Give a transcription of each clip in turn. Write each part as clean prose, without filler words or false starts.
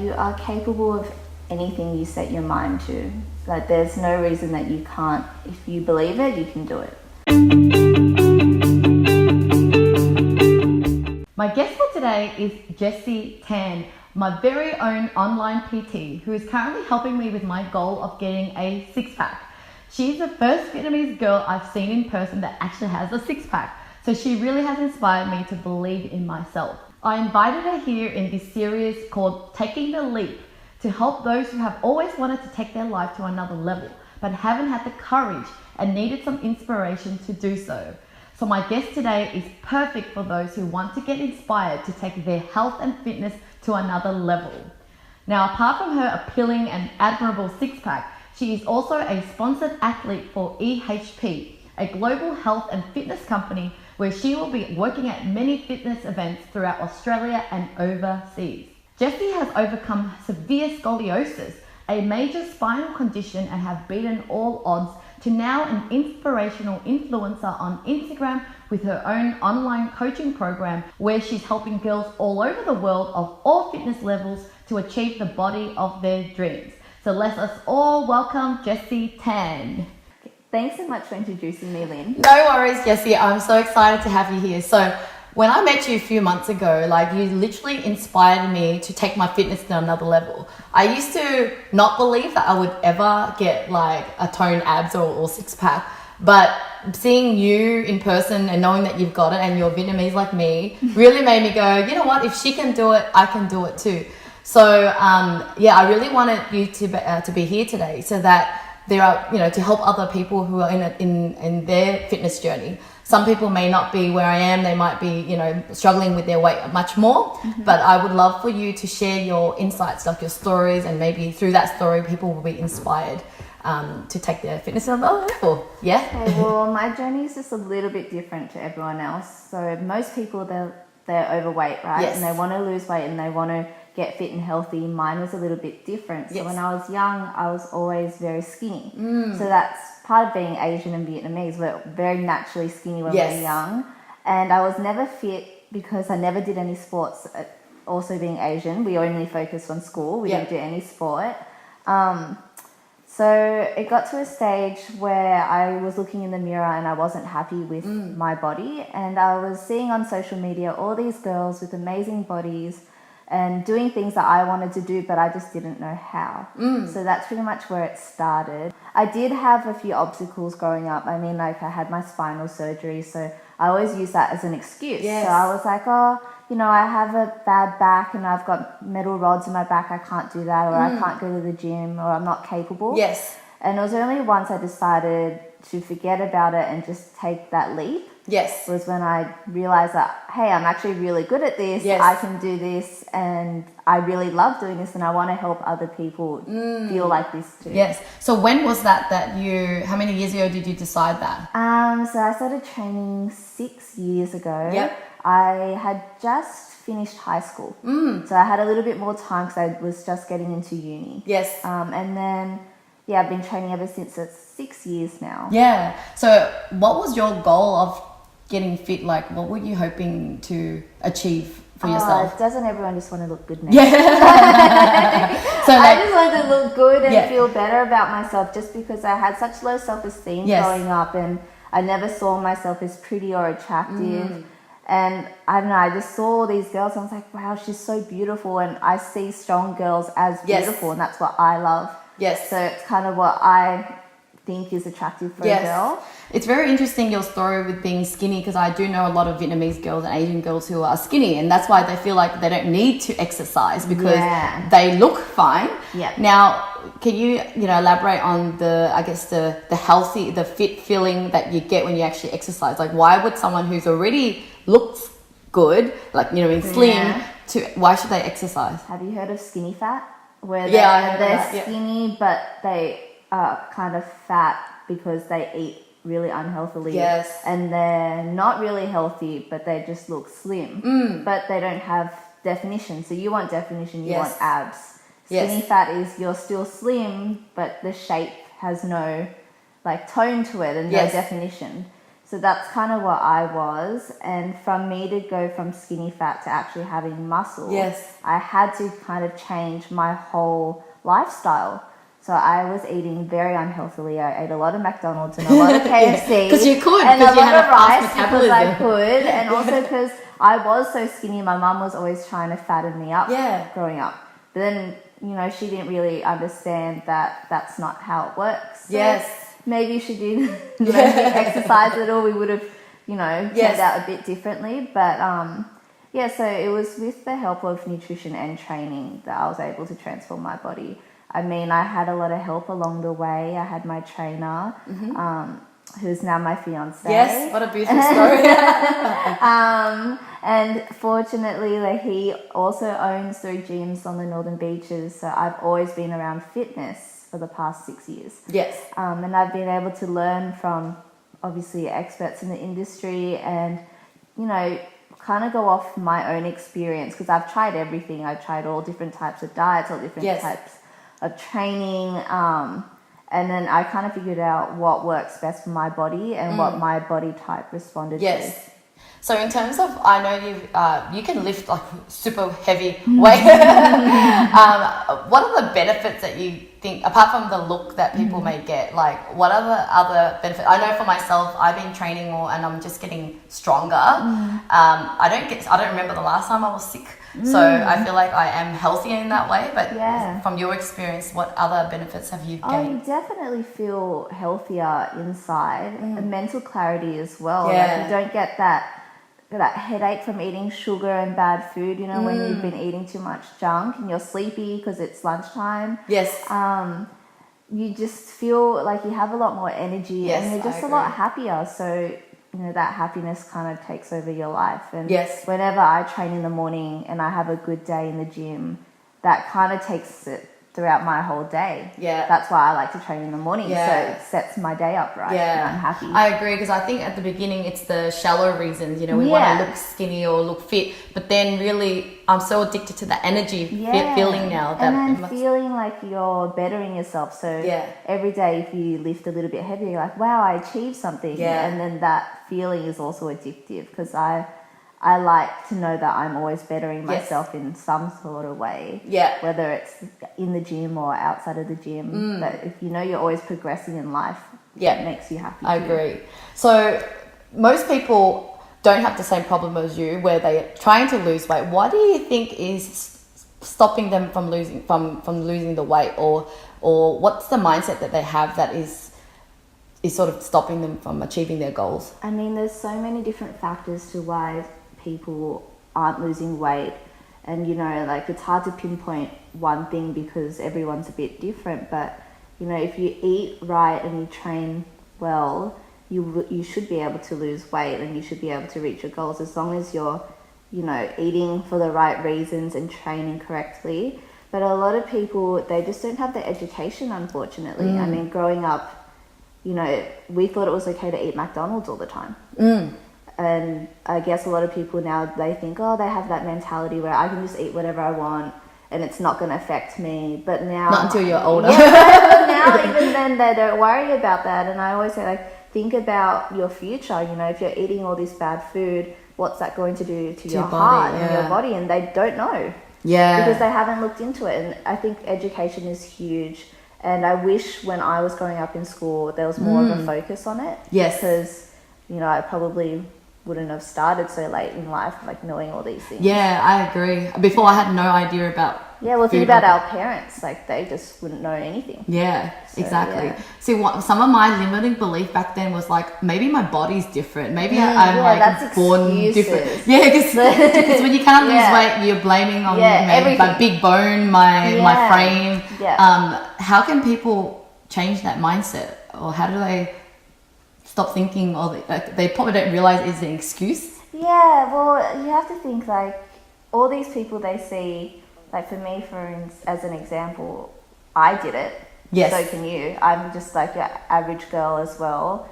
you are capable of anything you set your mind to. Like, there's no reason that you can't. If you believe it, you can do it. My guest for today is Jessi Than, my very own online PT, who is currently helping me with my goal of getting a six-pack. She's the first Vietnamese girl I've seen in person that actually has a six-pack, so she really has inspired me to believe in myself. I invited her here in this series called Taking the Leap to help those who have always wanted to take their life to another level, but haven't had the courage and needed some inspiration to do so. So my guest today is perfect for those who want to get inspired to take their health and fitness to another level. Now, apart from her appealing and admirable six-pack, she is also a sponsored athlete for EHP, a global health and fitness company where she will be working at many fitness events throughout Australia and overseas. Jessi has overcome severe scoliosis, a major spinal condition, and have beaten all odds to now an inspirational influencer on Instagram with her own online coaching program where she's helping girls all over the world of all fitness levels to achieve the body of their dreams. So let us all welcome Jessi Than. Thanks so much for introducing me, Lynn. No worries, Jessi. I'm so excited to have you here. So when I met you a few months ago, like, you literally inspired me to take my fitness to another level. I used to not believe that I would ever get like a toned abs or six pack, but seeing you in person and knowing that you've got it and you're Vietnamese like me really made me go, you know what, if she can do it, I can do it too. So I really wanted you to be here today so that there are, to help other people who are in their fitness journey. Some people may not be where I am. They might be, struggling with their weight much more. Mm-hmm. But I would love for you to share your insights, like your stories, and maybe through that story, people will be inspired to take their fitness to another level. Yeah. Okay, well, my journey is just a little bit different to everyone else. So most people, they're overweight, right? Yes. And they want to lose weight and they want to get fit and healthy. Mine was a little bit different. So when I was young, I was always very skinny. So that's part of being Asian and Vietnamese. We're very naturally skinny when we're young. And I was never fit because I never did any sports. Also being Asian, we only focused on school. We didn't do any sport. So it got to a stage where I was looking in the mirror and I wasn't happy with my body. And I was seeing on social media all these girls with amazing bodies and doing things that I wanted to do, but I just didn't know how. So that's pretty much where it started. I did have a few obstacles growing up. I mean, like, I had my spinal surgery, so I always use that as an excuse. Yes. So I was like, I have a bad back and I've got metal rods in my back, I can't do that, or I can't go to the gym, or I'm not capable. Yes. And it was only once I decided to forget about it and just take that leap. Yes. Was when I realized that, hey, I'm actually really good at this. Yes. I can do this, and I really love doing this, and I want to help other people feel like this too. Yes. So when was that how many years ago did you decide that? So I started training 6 years ago. Yep. I had just finished high school. So I had a little bit more time because I was just getting into uni. Yes. And then, I've been training ever since. It's 6 years now. Yeah. So what was your goal of getting fit? Like, what were you hoping to achieve for yourself? Doesn't everyone just want to look good now? Yeah. So I just wanted to look good and feel better about myself, just because I had such low self-esteem growing up, and I never saw myself as pretty or attractive. And I don't know, I just saw all these girls and I was like, wow, she's so beautiful. And I see strong girls as beautiful, and that's what I love. Yes. So it's kind of what I think is attractive for a girl. It's very interesting, your story with being skinny, because I do know a lot of Vietnamese girls and Asian girls who are skinny, and that's why they feel like they don't need to exercise because they look fine. Yeah. Now, can you elaborate on the healthy, the fit feeling that you get when you actually exercise? Like, why would someone who's already looks good, like, slim, why should they exercise? Have you heard of skinny fat? Where they're skinny, but they are kind of fat because they eat really unhealthily. Yes. And they're not really healthy, but they just look slim. But they don't have definition. So you want definition, you want abs. Skinny fat is you're still slim, but the shape has no tone to it and no definition. So that's kind of what I was. And from me to go from skinny fat to actually having muscle, Yes. I had to kind of change my whole lifestyle. So I was eating very unhealthily. I ate a lot of McDonald's and a lot of KFC. Because you could, and a because you lot had of a fast rice because I metabolism. could, and also because I was so skinny. My mum was always trying to fatten me up Yeah. growing up. But then, she didn't really understand that that's not how it works. So Yes. maybe she did make me exercise a little, we would have, turned out a bit differently. But so it was with the help of nutrition and training that I was able to transform my body. I mean, I had a lot of help along the way. I had my trainer, who's now my fiance. Yes, what a beautiful story. And fortunately, he also owns 3 gyms on the Northern Beaches. So I've always been around fitness for the past 6 years. Yes. And I've been able to learn from, obviously, experts in the industry and, kind of go off my own experience, because I've tried everything. I've tried all different types of diets, all different types of training, and then I kind of figured out what works best for my body and what my body type responded to. So in terms of, I know you can lift like super heavy weight. What are the benefits that you think, apart from the look that people may get, like what are the other benefits? I know for myself, I've been training more and I'm just getting stronger. I don't remember the last time I was sick. So I feel like I am healthier in that way. But from your experience, what other benefits have you gained? You definitely feel healthier inside, and mental clarity as well. Yeah. Like you don't get that headache from eating sugar and bad food, when you've been eating too much junk and you're sleepy because it's lunchtime. Yes. You just feel like you have a lot more energy, Yes, and you're just a lot happier. So that happiness kind of takes over your life. And whenever I train in the morning and I have a good day in the gym, that kind of takes it throughout my whole day. Yeah. That's why I like to train in the morning. Yeah. So it sets my day up right. Yeah. And I'm happy. I agree, because I think at the beginning it's the shallow reasons, we want to look skinny or look fit, but then really I'm so addicted to the energy feeling now. That and then feeling like you're bettering yourself. So every day if you lift a little bit heavier, you're like, wow, I achieved something. Yeah. And then that feeling is also addictive, because I like to know that I'm always bettering myself in some sort of way. Yeah. Whether it's in the gym or outside of the gym. But if you're always progressing in life, it makes you happy. I agree. So most people don't have the same problem as you, where they're trying to lose weight. What do you think is stopping them from losing the weight, or what's the mindset that they have that is sort of stopping them from achieving their goals? I mean, there's so many different factors to why people aren't losing weight, and it's hard to pinpoint one thing because everyone's a bit different. But if you eat right and you train well, you should be able to lose weight, and you should be able to reach your goals as long as you're eating for the right reasons and training correctly. But a lot of people, they just don't have the education, unfortunately. I mean, growing up, we thought it was okay to eat McDonald's all the time. And I guess a lot of people now, they think, they have that mentality where I can just eat whatever I want and it's not going to affect me. But now... Not until you're older. But now, even then, they don't worry about that. And I always say, think about your future. If you're eating all this bad food, what's that going to do to your heart and your body? And they don't know. Yeah. Because they haven't looked into it. And I think education is huge. And I wish when I was growing up in school, there was more of a focus on it. Yes. Because, I probably wouldn't have started so late in life, knowing all these things. Yeah, I agree. Before, I had no idea about think about our parents. They just wouldn't know anything. Yeah, so, exactly. See, some of my limiting belief back then was maybe my body's different. Maybe I'm that's born excuses. different. Yeah, because when you cannot lose weight, you're blaming on maybe my big bone, my frame. Yeah. How can people change that mindset, or how do they stop thinking, or they probably don't realize it's an excuse? Yeah, well, you have to think all these people they see, for me, as an example, I did it. Yes. So can you. I'm just your average girl as well.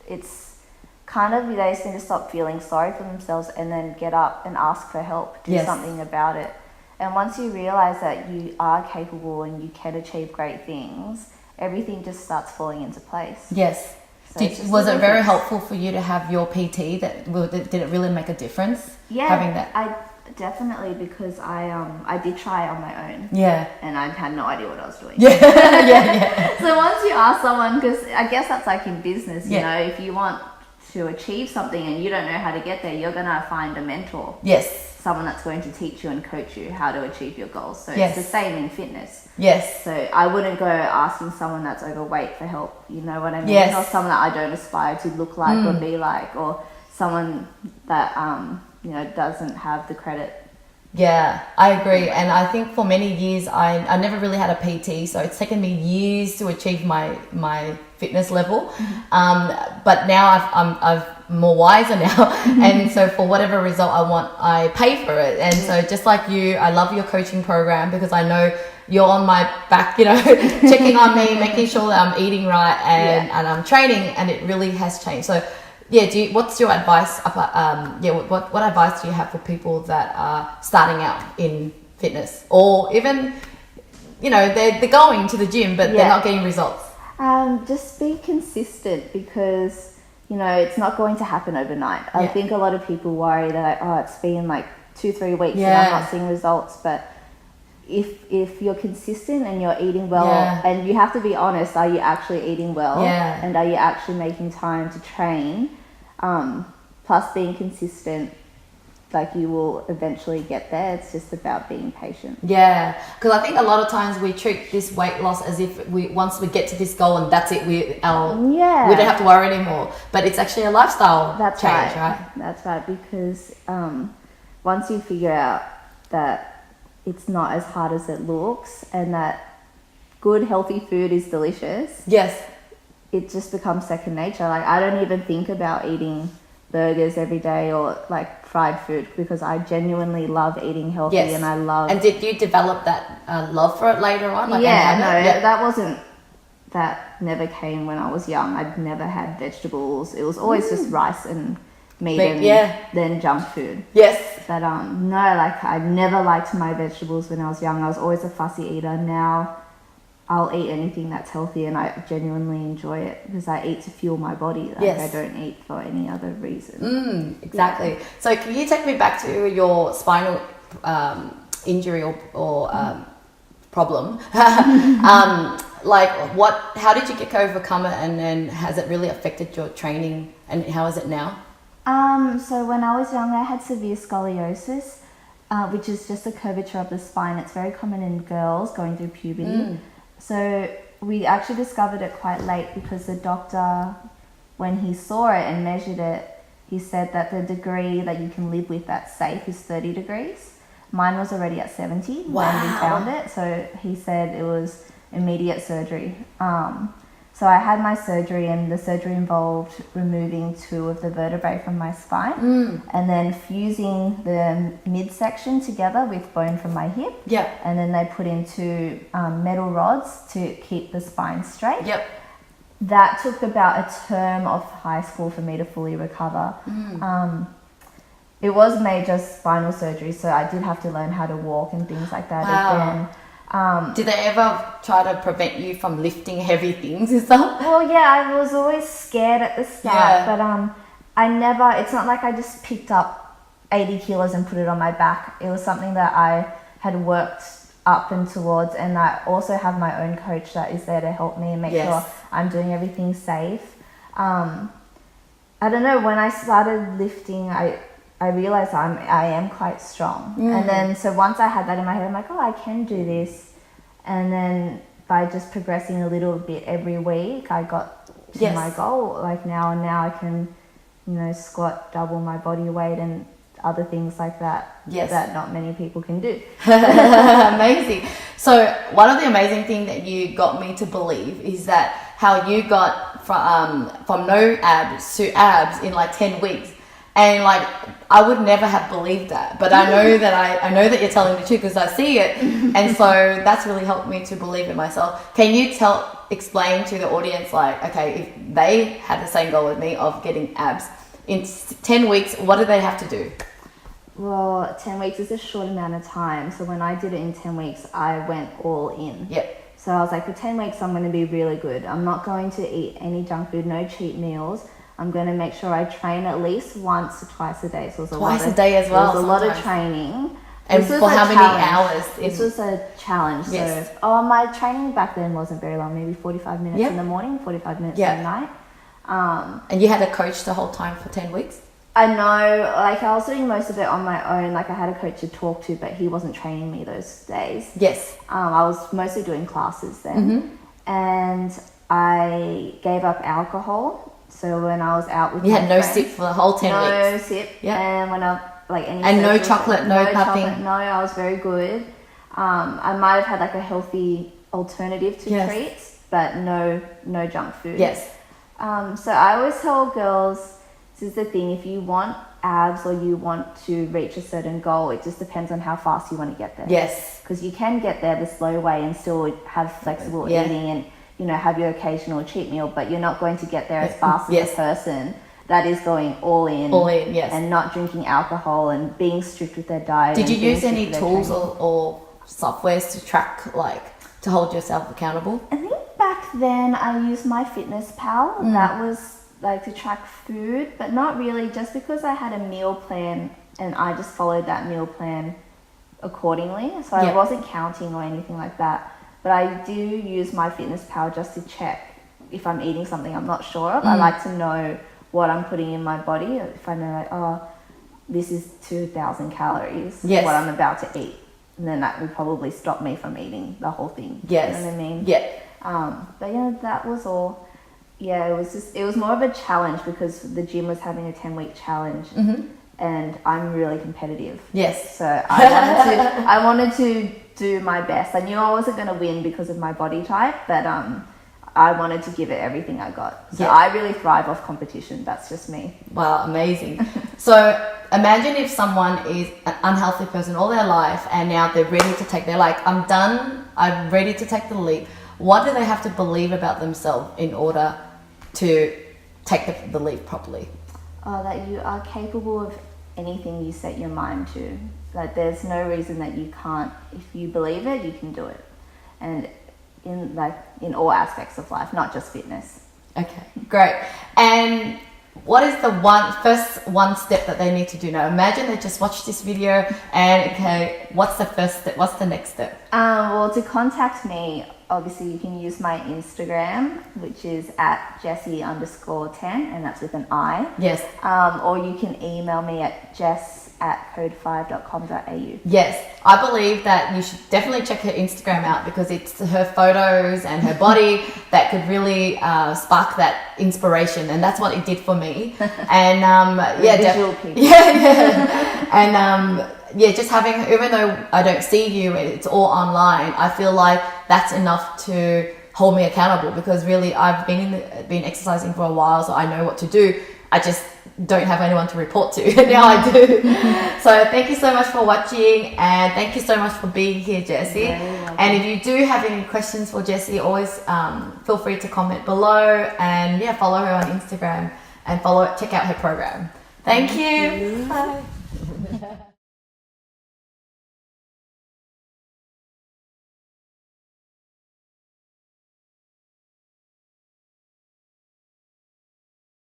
It's kind of, they just need to stop feeling sorry for themselves and then get up and ask for help, do something about it. And once you realize that you are capable and you can achieve great things, everything just starts falling into place. Yes. So it's just Was it little very things. helpful for you to have your PT? Did it really make a difference? Yeah, having that. I definitely, because I did try it on my own. Yeah. And I had no idea what I was doing. Yeah. So once you ask someone, because I guess that's like in business, you Yeah. know, if you want to achieve something and you don't know how to get there, you're gonna find a mentor. Yes. Someone that's going to teach you and coach you how to achieve your goals. So Yes. it's the same in fitness. Yes. So I wouldn't go asking someone that's overweight for help, you know what I mean? Yes. Or someone that I don't aspire to look like or be like, or someone that you know, doesn't have the credit. Yeah, I agree. And I think for many years, I never really had a PT, so it's taken me years to achieve my fitness level. But now I'm more wiser now. And so for whatever result I want, I pay for it. And so just like you, I love your coaching program because I know you're on my back, you know, checking on me, making sure that I'm eating right and I'm training, and it really has changed. So yeah, what's your advice about, what advice do you have for people that are starting out in fitness, or even, you know, they're going to the gym but they're not getting results? Just be consistent, because, you know, it's not going to happen overnight. I think a lot of people worry that, oh, it's been like 2-3 weeks and I'm not seeing results, but if you're consistent and you're eating well, and you have to be honest, are you actually eating well? And are you actually making time to train? Plus being consistent, like, you will eventually get there. It's just about being patient. Yeah, because I think a lot of times we treat this weight loss as if once we get to this goal and that's it, we don't have to worry anymore. But it's actually a lifestyle change, right? That's right, because once you figure out that it's not as hard as it looks and that good healthy food is delicious, it just becomes second nature. Like, I don't even think about eating burgers every day or like fried food, because I genuinely love eating healthy and I love. And did you develop that love for it later on? Like, that never came when I was young. I'd never had vegetables. It was always just rice and meat and then junk food. But no, like, I never liked my vegetables when I was young. I was always a fussy eater. Now I'll eat anything that's healthy, and I genuinely enjoy it because I eat to fuel my body. Like, I don't eat for any other reason. Exactly. So can you take me back to your spinal injury or problem? Like, how did you overcome it, and then has it really affected your training, and how is it now? So when I was young, I had severe scoliosis, which is just a curvature of the spine. It's very common in girls going through puberty. So we actually discovered it quite late, because the doctor, when he saw it and measured it, he said that the degree that you can live with that's safe is 30 degrees. Mine was already at 70 when we found it. So he said it was immediate surgery. So I had my surgery, and the surgery involved removing 2 of the vertebrae from my spine and then fusing the midsection together with bone from my hip. And then they put in 2 metal rods to keep the spine straight. That took about a term of high school for me to fully recover. It was major spinal surgery, so I did have to learn how to walk and things like that again. Did they ever try to prevent you from lifting heavy things and stuff? Well, I was always scared at the start, but it's not like I just picked up 80 kilos and put it on my back. It was something that I had worked up and towards, and I also have my own coach that is there to help me and make sure I'm doing everything safe. I don't know, when I started lifting, I realized I am quite strong. And then, so once I had that in my head, I'm like, oh, I can do this. And then by just progressing a little bit every week, I got to my goal. Like, now I can, you know, squat double my body weight and other things like that that not many people can do. Amazing. So one of the amazing things that you got me to believe is that how you got from no abs to abs in like 10 weeks. And like, I would never have believed that, but I know that I know that you're telling the truth because I see it, and so that's really helped me to believe in myself. Can you explain to the audience, like, okay, if they had the same goal with me of getting abs in 10 weeks, what do they have to do? Well, 10 weeks is a short amount of time, so when I did it in 10 weeks, I went all in. So I was like, for 10 weeks, I'm going to be really good. I'm not going to eat any junk food, no cheat meals. I'm going to make sure I train at least once or twice a day. So it was Twice a day as well. It was a lot of sometimes. training. And This was for a how many challenge. hours? This was a challenge. Yes. So, my training back then wasn't very long, maybe 45 minutes in the morning, 45 minutes Yeah. at night. And you had a coach the whole time for 10 weeks? I know, like I was doing most of it on my own. Like I had a coach to talk to, but he wasn't training me those days. Yes. I was mostly doing classes then. And I gave up alcohol. So when I was out with You my had no friends, sip for the whole 10 no weeks? sip. Yeah. And when I like any And no social- chocolate, no nothing? chocolate, no, I was very good. I might have had like a healthy alternative to Yes. treats, but no junk food. Yes. So I always tell girls, this is the thing, if you want abs or you want to reach a certain goal, it just depends on how fast you want to get there. Yes. Because you can get there the slow way and still have flexible Yeah. eating and, you know, have your occasional cheat meal, but you're not going to get there as fast as Yes. a person that is going all in. All in, yes. And not drinking alcohol and being strict with their diet. Did you and being use strict any with their tools training. or softwares to track, like, to hold yourself accountable? I think back then I used my Fitness Pal. That was like to track food, but not really, just because I had a meal plan and I just followed that meal plan accordingly. So I Yeah. wasn't counting or anything like that. But I do use my Fitness Pal just to check if I'm eating something I'm not sure of. I like to know what I'm putting in my body. If I know like, oh, this is 2,000 calories, Yes. what I'm about to eat. And then that would probably stop me from eating the whole thing. Yes. You know what I mean? Yeah. But yeah, that was all. Yeah, it was more of a challenge because the gym was having a 10-week challenge and I'm really competitive. Yes. So I wanted to do my best. I knew I wasn't going to win because of my body type, but I wanted to give it everything I got. So Yeah. I really thrive off competition. That's just me. Wow, amazing. So imagine if someone is an unhealthy person all their life and now they're ready to they're like, I'm done, I'm ready to take the leap. What do they have to believe about themselves in order to take the leap properly? That you are capable of anything you set your mind to. Like there's no reason that you can't. If you believe it, you can do it. And in all aspects of life, not just fitness. Okay, great. And what is the first one step that they need to do now? Imagine they just watched this video and okay, what's the first step? What's the next step? Well, to contact me, obviously you can use my Instagram, which is at Jessi_Than, and that's with an I. Yes. Or you can email me at jess@code5.com.au. Yes, I believe that you should definitely check her Instagram out because it's her photos and her body that could really spark that inspiration, and that's what it did for me. And Visual people. And just having, even though I don't see you, it's all online. I feel like that's enough to hold me accountable because really I've been exercising for a while, so I know what to do. I just don't have anyone to report to. Now I do. So thank you so much for watching and thank you so much for being here, Jessi. And if you do have any questions for Jessi, always feel free to comment below and follow her on Instagram and check out her program. Thank you. Bye.